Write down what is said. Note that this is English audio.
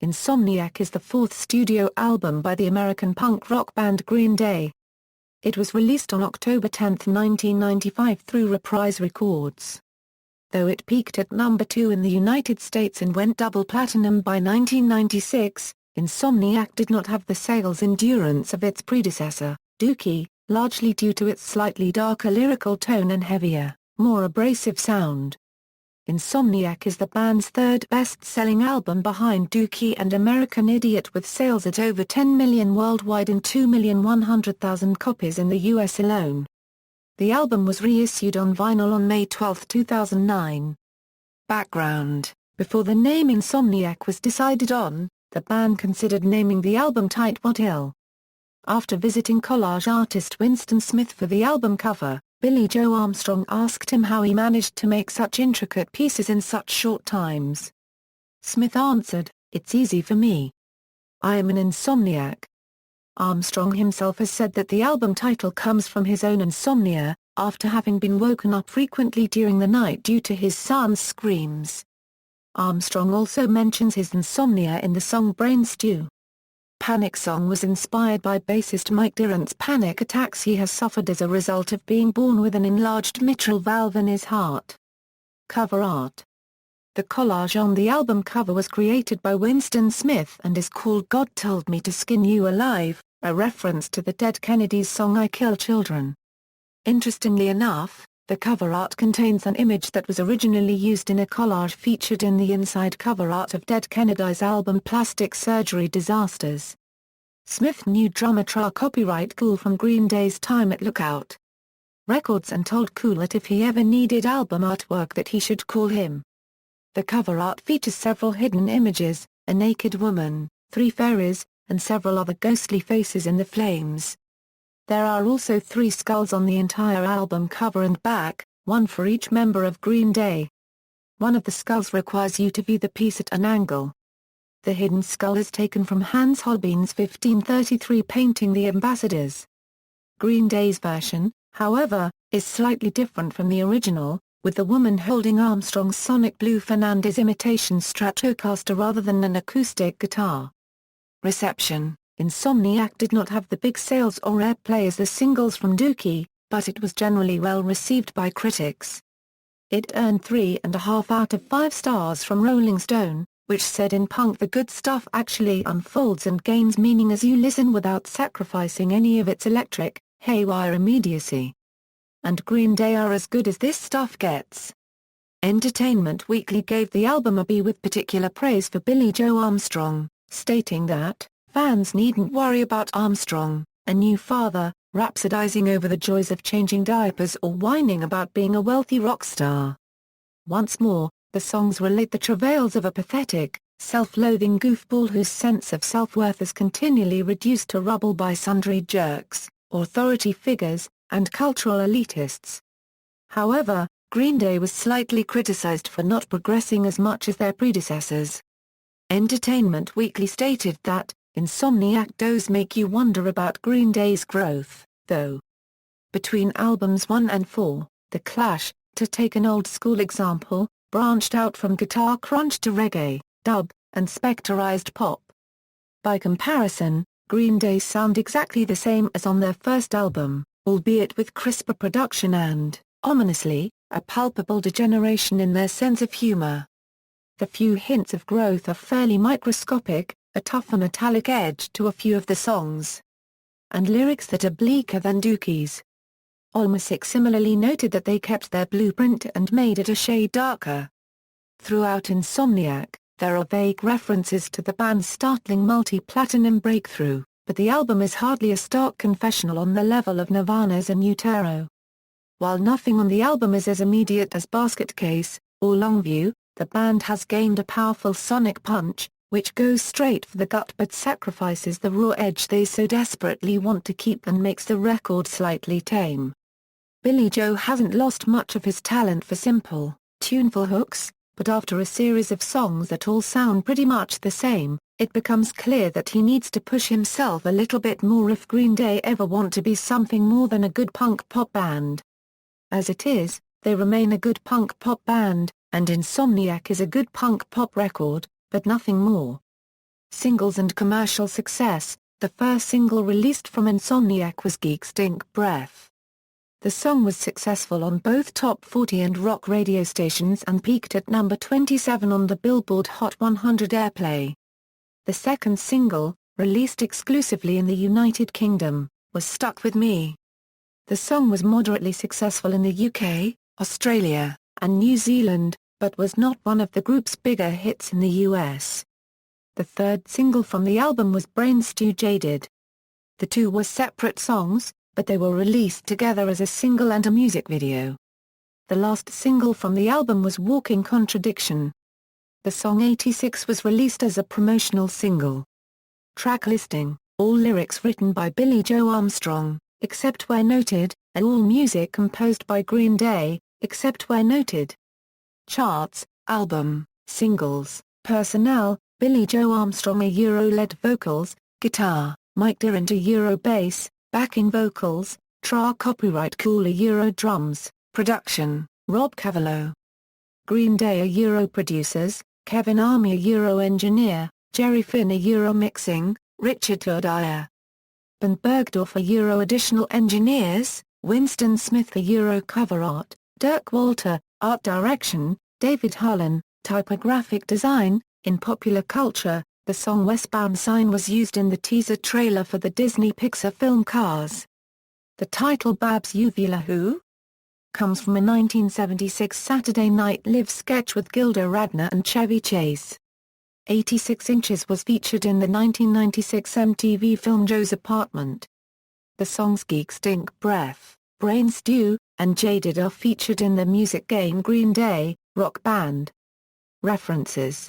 Insomniac is the fourth studio album by the American punk rock band Green Day. It was released on October 10, 1995 through Reprise Records. Though it peaked at number 2 in the United States and went double platinum by 1996, Insomniac did not have the sales endurance of its predecessor, Dookie, largely due to its slightly darker lyrical tone and heavier, more abrasive sound. Insomniac is the band's third best-selling album behind Dookie and American Idiot, with sales at over 10 million worldwide and 2,100,000 copies in the US alone. The album was reissued on vinyl on May 12, 2009. Background: before the name Insomniac was decided on, the band considered naming the album Tight What Ill. After visiting collage artist Winston Smith for the album cover, Billie Joe Armstrong asked him how he managed to make such intricate pieces in such short times. Smith answered, "It's easy for me. I am an insomniac." Armstrong himself has said that the album title comes from his own insomnia, after having been woken up frequently during the night due to his son's screams. Armstrong also mentions his insomnia in the song Brain Stew. Panic Song was inspired by bassist Mike Dirant's panic attacks he has suffered as a result of being born with an enlarged mitral valve in his heart. Cover art: the collage on the album cover was created by Winston Smith and is called "God Told Me to Skin You Alive," a reference to the Dead Kennedys' song "I Kill Children." Interestingly enough, the cover art contains an image that was originally used in a collage featured in the inside cover art of Dead Kennedys' album Plastic Surgery Disasters. Smith knew drummer copyright Cool from Green Day's time at Lookout Records and told Cool that if he ever needed album artwork that he should call him. The cover art features several hidden images, a naked woman, 3 fairies, and several other ghostly faces in the flames. There are also 3 skulls on the entire album cover and back, one for each member of Green Day. One of the skulls requires you to view the piece at an angle. The hidden skull is taken from Hans Holbein's 1533 painting The Ambassadors. Green Day's version, however, is slightly different from the original, with the woman holding Armstrong's Sonic Blue Fernandez imitation Stratocaster rather than an acoustic guitar. Reception: Insomniac did not have the big sales or airplay as the singles from Dookie, but it was generally well received by critics. It earned 3.5 out of 5 stars from Rolling Stone, which said in punk the good stuff actually unfolds and gains meaning as you listen without sacrificing any of its electric, haywire immediacy. And Green Day are as good as this stuff gets. Entertainment Weekly gave the album a B with particular praise for Billie Joe Armstrong, stating that fans needn't worry about Armstrong, a new father, rhapsodizing over the joys of changing diapers or whining about being a wealthy rock star. Once more, the songs relate the travails of a pathetic, self-loathing goofball whose sense of self-worth is continually reduced to rubble by sundry jerks, authority figures, and cultural elitists. However, Green Day was slightly criticized for not progressing as much as their predecessors. Entertainment Weekly stated that Insomniac does make you wonder about Green Day's growth, though. Between albums 1 and 4, The Clash, to take an old-school example, branched out from guitar crunch to reggae, dub, and spectrized pop. By comparison, Green Day sound exactly the same as on their first album, albeit with crisper production and, ominously, a palpable degeneration in their sense of humor. The few hints of growth are fairly microscopic, a tougher metallic edge to a few of the songs, and lyrics that are bleaker than Dookie's. Allmusic similarly noted that they kept their blueprint and made it a shade darker. Throughout Insomniac, there are vague references to the band's startling multi-platinum breakthrough, but the album is hardly a stark confessional on the level of Nirvana's In Utero. While nothing on the album is as immediate as Basket Case or Longview, the band has gained a powerful sonic punch, which goes straight for the gut but sacrifices the raw edge they so desperately want to keep and makes the record slightly tame. Billie Joe hasn't lost much of his talent for simple, tuneful hooks, but after a series of songs that all sound pretty much the same, it becomes clear that he needs to push himself a little bit more if Green Day ever want to be something more than a good punk pop band. As it is, they remain a good punk pop band, and Insomniac is a good punk pop record, but nothing more. Singles and commercial success. The first single released from Insomniac was Geek Stink Breath. The song was successful on both Top 40 and rock radio stations and peaked at number 27 on the Billboard Hot 100 airplay. The second single, released exclusively in the United Kingdom, was Stuck With Me. The song was moderately successful in the UK, Australia, and New Zealand, but was not one of the group's bigger hits in the US. The third single from the album was Brain Stew Jaded. The two were separate songs, but they were released together as a single and a music video. The last single from the album was Walking Contradiction. The song 86 was released as a promotional single. Track listing: all lyrics written by Billy Joe Armstrong, except where noted, and all music composed by Green Day, except where noted. Charts, album, singles, personnel: Billy Joe Armstrong Euro-led vocals, guitar, Mike Durant Euro bass, backing vocals, Copyright Cool Euro drums, production, Rob Cavallo. Green Day Euro producers, Kevin Army Euro engineer, Jerry Finn Euro mixing, Richard Turdier. Ben Bergdorf Euro additional engineers, Winston Smith Euro cover art, Dirk Walter, art direction, David Harlan, typographic design. In popular culture, the song Westbound Sign was used in the teaser trailer for the Disney Pixar film Cars. The title Babs Uvula Who? Comes from a 1976 Saturday Night Live sketch with Gilda Radner and Chevy Chase. 86 Inches was featured in the 1996 MTV film Joe's Apartment. The songs Geek Stink Breath, Brain Stew, and Jaded are featured in the music game Green Day, Rock Band. References